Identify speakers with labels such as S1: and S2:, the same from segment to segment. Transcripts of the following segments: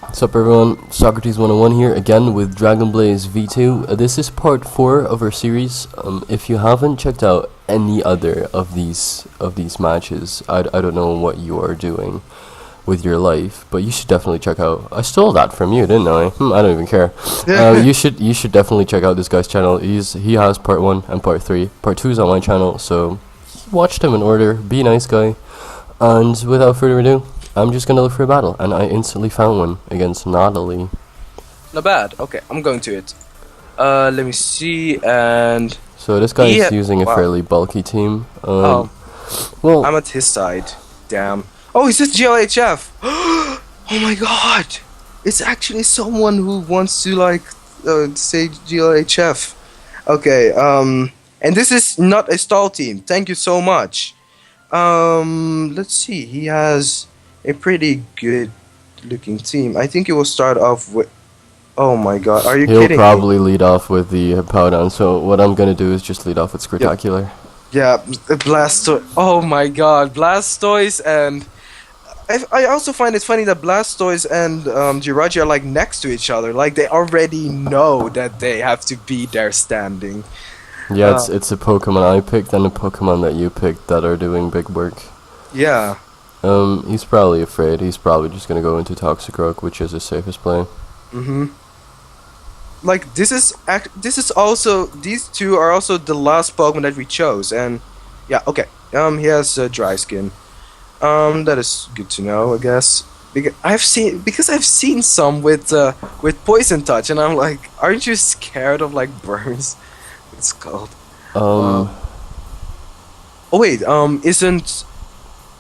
S1: What's up everyone, Socrates 101 here again with DragonBlaze V2. This is part 4 of our series. If you haven't checked out any other of these matches, I don't know what you are doing with your life, but you should definitely check out. I stole that from you, didn't I? I don't even care. You should definitely check out this guy's channel. He has part 1 and part 3. Part 2 is on my channel, so watch them in order. Be a nice guy. And without further ado, I'm just gonna look for a battle, and I instantly found one against Natalie.
S2: Not bad. Okay, I'm going to it. Let me see, and...
S1: So this guy is using a fairly bulky team.
S2: Well, I'm at his side. Damn. Oh, he's just GLHF! Oh my god! It's actually someone who wants to, like, say GLHF. Okay, and this is not a stall team. Thank you so much. Let's see. He has a pretty good looking team. I think he will start off with... Oh my god, are you kidding me?
S1: He'll probably lead off with the Powdown, so what I'm gonna do is just lead off with Spectacular.
S2: Yeah, Blastoise. Oh my god, Blastoise, and... I also find it funny that Blastoise and Jirachi are like next to each other. Like they already know that they have to be there standing.
S1: Yeah, it's a Pokemon I picked and a Pokemon that you picked that are doing big work.
S2: Yeah.
S1: He's probably afraid. He's probably just gonna go into Toxicroak, which is his safest play.
S2: Like this is also, these two are also the last Pokemon that we chose, and yeah, okay. He has Dry Skin. That is good to know, I guess. Because I've seen some with Poison Touch, and I'm like, aren't you scared of like burns? It's cold. Oh wait, isn't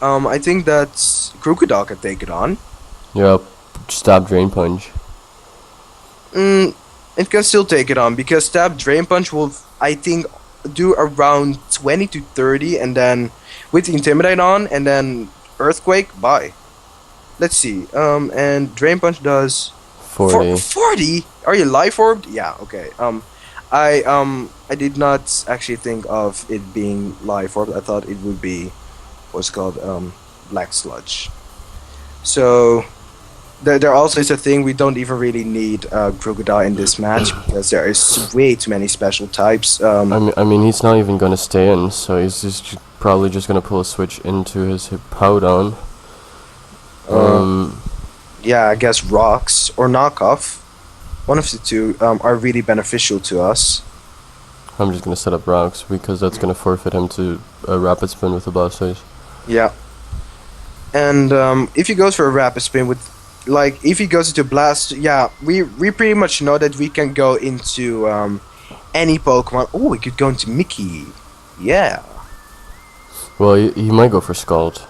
S2: I think that Crocodile can take it on.
S1: Yep, Stab Drain Punch.
S2: It can still take it on because Stab Drain Punch will, I think, do around 20 to 30, and then with the Intimidate on, and then Earthquake, bye. Let's see. And Drain Punch does
S1: 40.
S2: 40? Are you life orbed? Yeah. Okay. I did not actually think of it being life orb. I thought it would be what's called Black Sludge. So there also is a thing, we don't even really need Crocodile in this match because there is way too many special types.
S1: I mean he's not even gonna stay in, so he's just probably just gonna pull a switch into his Hippowdon.
S2: Yeah, I guess Rocks or Knockoff. One of the two are really beneficial to us.
S1: I'm just gonna set up Rocks because that's gonna forfeit him to a Rapid Spin with the Blastoise. Yeah.
S2: And if he goes for a Rapid Spin with, like, if he goes into Blast, yeah, we pretty much know that we can go into any Pokemon. Oh, we could go into Mickey. Yeah.
S1: Well, he might go for Scald.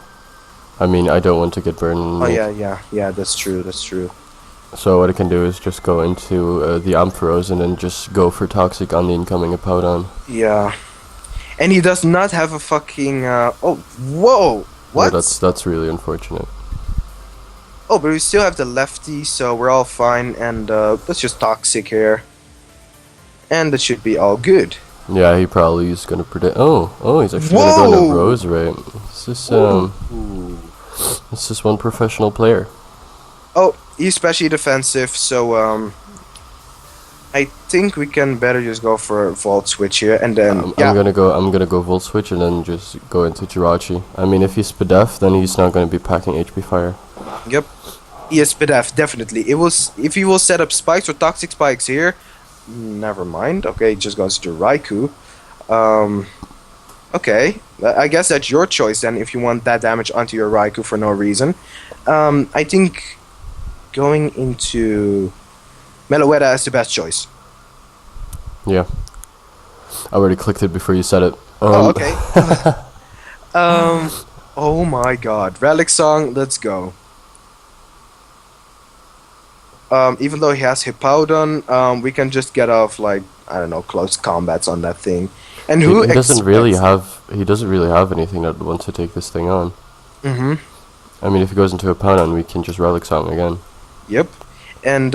S1: I mean, I don't want to get burned.
S2: Oh yeah, that's true.
S1: So what I can do is just go into the Ampharos and then just go for Toxic on the incoming Hippowdon.
S2: Yeah. And he does not have a fucking oh, whoa! What?
S1: Yeah, that's really unfortunate.
S2: Oh, but we still have the Lefty, so we're all fine, and let's just Toxic here. And that should be all good.
S1: Yeah, he probably is gonna predict. Oh, he's actually gonna go into Roserade. This is one professional player.
S2: Oh, he's especially defensive, so I think we can better just go for a Volt Switch here, and then
S1: I'm gonna go Volt Switch and then just go into Jirachi. I mean, if he's Spadef, then he's not gonna be packing HP Fire.
S2: Yep, he is Spadef, definitely. If he will set up spikes or Toxic Spikes here, never mind. Okay, just goes to Raikou. Okay, I guess that's your choice then if you want that damage onto your Raikou for no reason. I think going into Meloetta is the best choice.
S1: Yeah. I already clicked it before you said it.
S2: Oh, okay. Oh my god. Relic Song, let's go. Even though he has Hippowdon, we can just get off, like, I don't know, close combats on that thing. And
S1: he doesn't really have anything that wants to take this thing on. I mean, if he goes into Hippowdon, we can just Relic Song again.
S2: Yep. And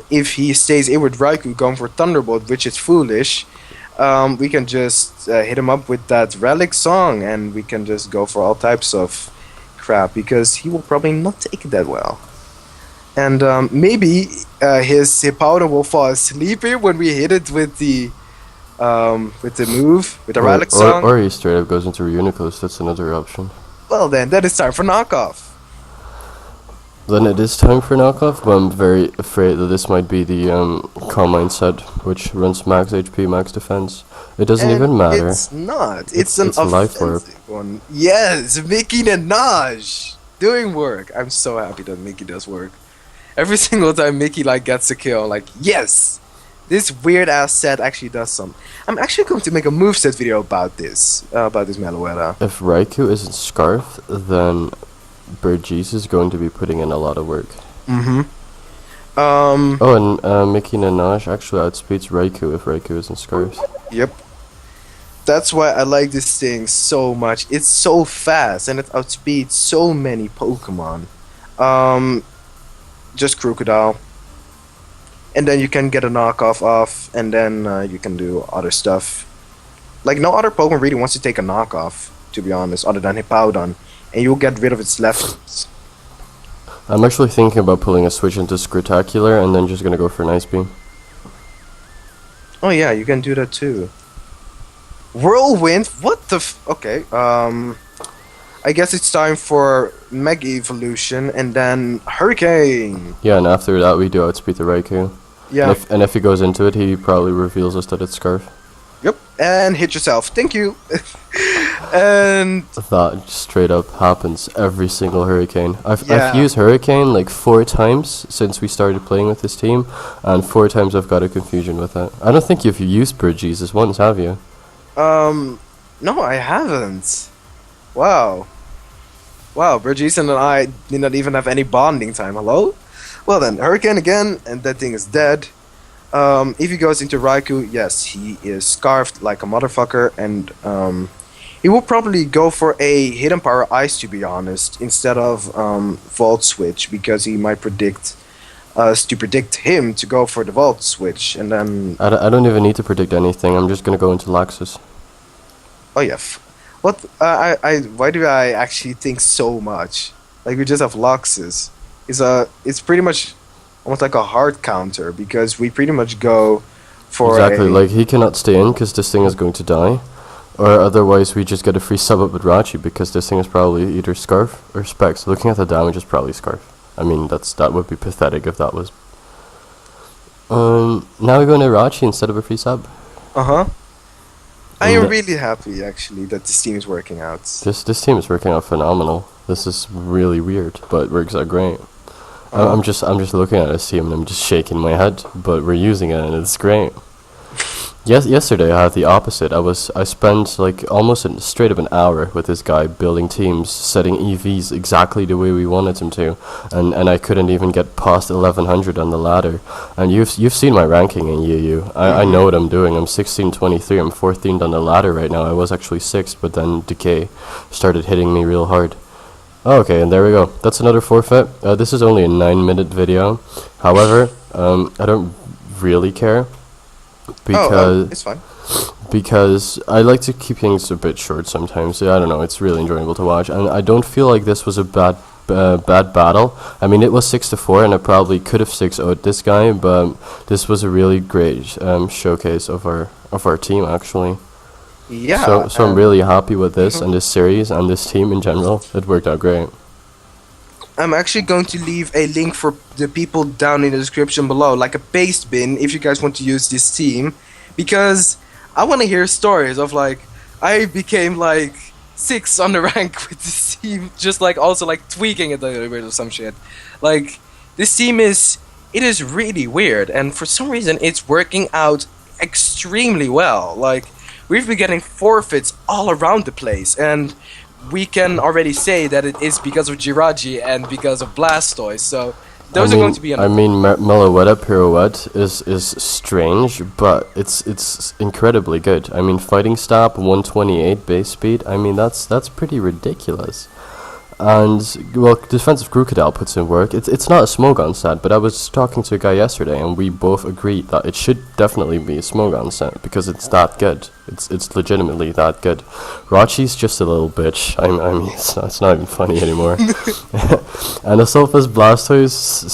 S2: if he stays in with Raikou going for Thunderbolt, which is foolish, we can just hit him up with that Relic Song, and we can just go for all types of crap, because he will probably not take it that well. And maybe his opponent will fall asleep here when we hit it with the move, with the relic song.
S1: Or he straight up goes into Reuniclus. That's another option.
S2: Well then, that is time for knockoff.
S1: Then it is time for knockoff, but I'm very afraid that this might be the Carmine set, which runs max HP, max defense. It doesn't
S2: And
S1: even matter.
S2: It's not. It's an
S1: a life orb.
S2: offensive one. Yes, Mickey Minaj doing work. I'm so happy that Mickey does work. Every single time Mickey like gets a kill, like yes, this weird ass set actually does some. I'm actually going to make a moveset video about this Meloetta.
S1: If Raikou isn't Scarf, then Burgess is going to be putting in a lot of work.
S2: Mm-hmm.
S1: Oh, and Mickey Minaj actually outspeeds Raikou if Raikou isn't Scarf.
S2: Yep. That's why I like this thing so much. It's so fast and it outspeeds so many Pokemon. Just Crocodile. And then you can get a knockoff off, and then you can do other stuff. Like, no other Pokemon really wants to take a knockoff, to be honest, other than Hippowdon. And you'll get rid of its left.
S1: I'm actually thinking about pulling a switch into Scritacular and then just gonna go for Nice Beam.
S2: Oh yeah, you can do that too. Whirlwind? What the okay, I guess it's time for Mega Evolution and then Hurricane.
S1: Yeah, and after that we do outspeed the Raikou.
S2: Yeah.
S1: And if he goes into it, he probably reveals us that it's Scarf.
S2: Yep. And hit yourself. Thank you. And
S1: That straight up happens every single Hurricane. I've
S2: Yeah.
S1: used Hurricane like 4 times since we started playing with this team, and 4 times I've got a confusion with it. I don't think you've used Burgess once, have you?
S2: no, I haven't. Wow. Wow, Burgess and I did not even have any bonding time. Hello? Well then, Hurricane again, and that thing is dead. If he goes into Raikou, yes, he is scarfed like a motherfucker, and he will probably go for a Hidden Power Ice, to be honest, instead of Volt Switch, because he might predict us to predict him to go for the Volt Switch, and then...
S1: I don't even need to predict anything, I'm just gonna go into Laxus.
S2: Oh yeah, what? Why do I actually think so much? Like, we just have Luxus. It's pretty much almost like a hard counter, because we pretty much go for
S1: Exactly, like he cannot stay in because this thing is going to die. Or otherwise we just get a free sub up with Rachi because this thing is probably either Scarf or Specs. Looking at the damage, it's probably Scarf. I mean, that would be pathetic if that was. Now we're going to Rachi instead of a free sub.
S2: Uh-huh. I am really happy, actually, that this team is working out.
S1: This team is working out phenomenal. This is really weird, but it works out great. I'm just looking at this team and I'm just shaking my head, but we're using it and it's great. Yesterday I had the opposite. I spent like almost straight up an hour with this guy building teams, setting EVs exactly the way we wanted him to, and I couldn't even get past 1100 on the ladder. And you've seen my ranking in UU. I know what I'm doing. I'm 1623. I'm 14th on the ladder right now. I was actually 6th, but then Decay started hitting me real hard. Okay, and there we go. That's another forfeit. This is only a 9-minute video. However, I don't really care. Because
S2: it's fine.
S1: Because I like to keep things a bit short sometimes. I don't know, it's really enjoyable to watch, and I don't feel like this was a bad battle. I mean, it was 6-4, and I probably could have 6-0'd this guy, but this was a really great showcase of our team actually.
S2: Yeah.
S1: So I'm really happy with this and this series and this team in general. It worked out great.
S2: I'm actually going to leave a link for the people down in the description below, like a paste bin, if you guys want to use this team, because I want to hear stories of like, I became like 6 on the rank with this team, just like also like tweaking it a little bit or some shit. Like, this team it is really weird, and for some reason it's working out extremely well. Like, we've been getting forfeits all around the place, and we can already say that it is because of Jirachi and because of Blastoise, so those are going to be...
S1: Meloetta Pirouette is strange, but it's incredibly good. I mean, Fighting Stab, 128 base speed, I mean, that's pretty ridiculous. And well, defensive crocodile puts in work. It's not a Smogon set, but I was talking to a guy yesterday, and we both agreed that it should definitely be a Smogon set because it's that good. It's legitimately that good. Rachi's just a little bitch. I mean, it's not even funny anymore. And Asulfa's Blastoise,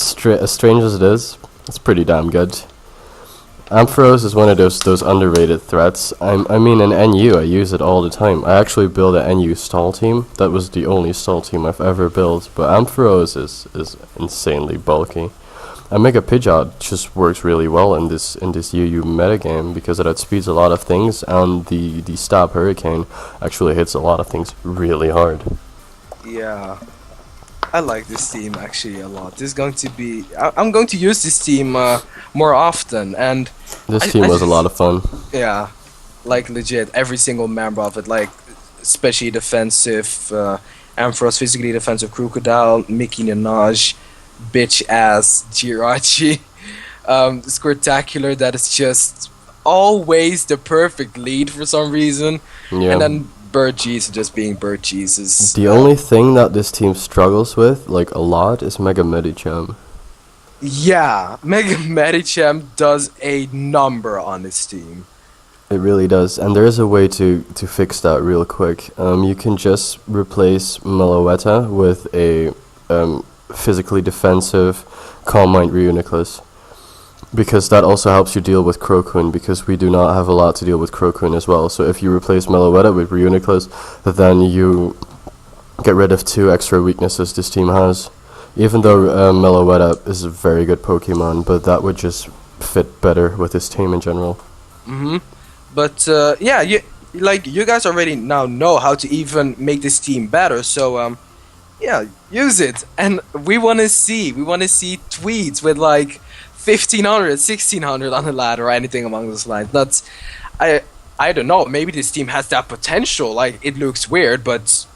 S1: as strange as it is, it's pretty damn good. Ampharos is one of those underrated threats. I mean, in NU, I use it all the time. I actually built an NU stall team. That was the only stall team I've ever built. But Ampharos is insanely bulky. And Mega Pidgeot just works really well in this UU metagame because it outspeeds a lot of things, and the Stab Hurricane actually hits a lot of things really hard.
S2: Yeah. I like this team actually a lot. This is going to be... I'm going to use this team more often, and...
S1: This team was a lot of fun.
S2: Yeah, like legit, every single member of it, like especially defensive, Ampharos, physically defensive Crocodile, Mickey Nanaj, bitch-ass Jirachi, Squirtacular that is just always the perfect lead for some reason,
S1: Yeah.
S2: and then Bird Jesus just being Bird Jesus.
S1: The only thing that this team struggles with, like a lot, is Mega Medicham.
S2: Yeah, Mega Medicham does a number on this team.
S1: It really does, and there is a way to fix that real quick. You can just replace Meloetta with a physically defensive Calm Mind Reuniclus, because that also helps you deal with Crocun, because we do not have a lot to deal with Crocun as well. So if you replace Meloetta with Reuniclus, then you get rid of 2 extra weaknesses this team has. Even though Meloetta is a very good Pokemon, but that would just fit better with this team in general.
S2: But yeah, you guys already now know how to even make this team better. So yeah, use it. And we want to see tweets with like 1500, 1600 on the ladder or anything along those lines. That's I don't know. Maybe this team has that potential. Like, it looks weird, but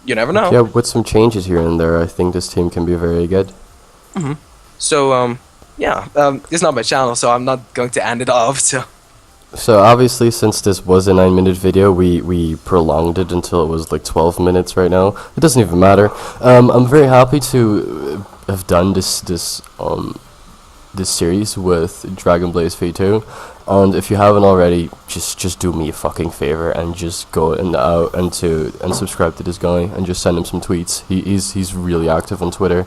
S2: you never know.
S1: Yeah, with some changes here and there, I think this team can be very good.
S2: So yeah, it's not my channel, so I'm not going to end it off.
S1: So obviously, since this was a 9-minute video, we prolonged it until it was like 12 minutes right now. It doesn't even matter. I'm very happy to have done this series with DragonBlaze V2, and if you haven't already, just do me a fucking favor and just go and subscribe to this guy and just send him some tweets. He's really active on Twitter,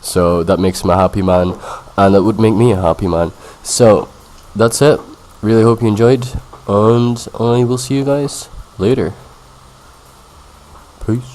S1: so that makes him a happy man, and that would make me a happy man. So that's it. Really hope you enjoyed, and I will see you guys later. Peace.